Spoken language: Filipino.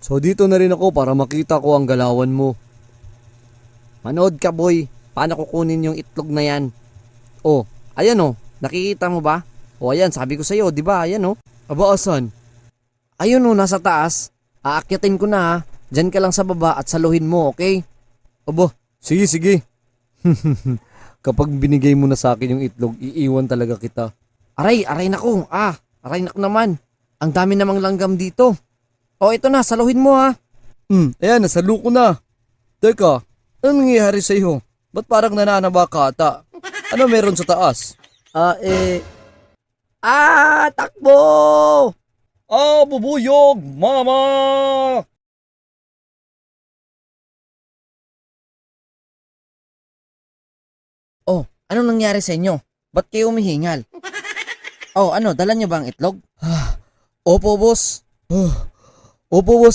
So dito na rin ako para makita ko ang galawan mo. Manood ka, boy. Paano kukunin yung itlog na yan? Oh, ayan oh. Nakikita mo ba? Oh, ayan, sabi ko sa'yo, di ba? Ayan oh. Aba, asan? Ayun oh, nasa taas. Aakyatin ko na ha. Diyan ka lang sa baba at saluhin mo, okay? Aba, sige, sige. Kapag binigay mo na sa akin yung itlog, iiwan talaga kita. Aray nako. Aray nako naman. Ang dami namang langgam dito. Oh, ito na, saluhin mo ha. Ayan, nasalo ko na. Teka, anong nangyayari sa'yo? Ba't parang nananaba ka ata? Ano meron sa taas? Takbo! Bubuyog, mama! Oh, anong nangyari sa inyo? Ba't kayo umihingal? Oh, ano, dala niyo ba ang itlog? Opo, boss. Opo, boss.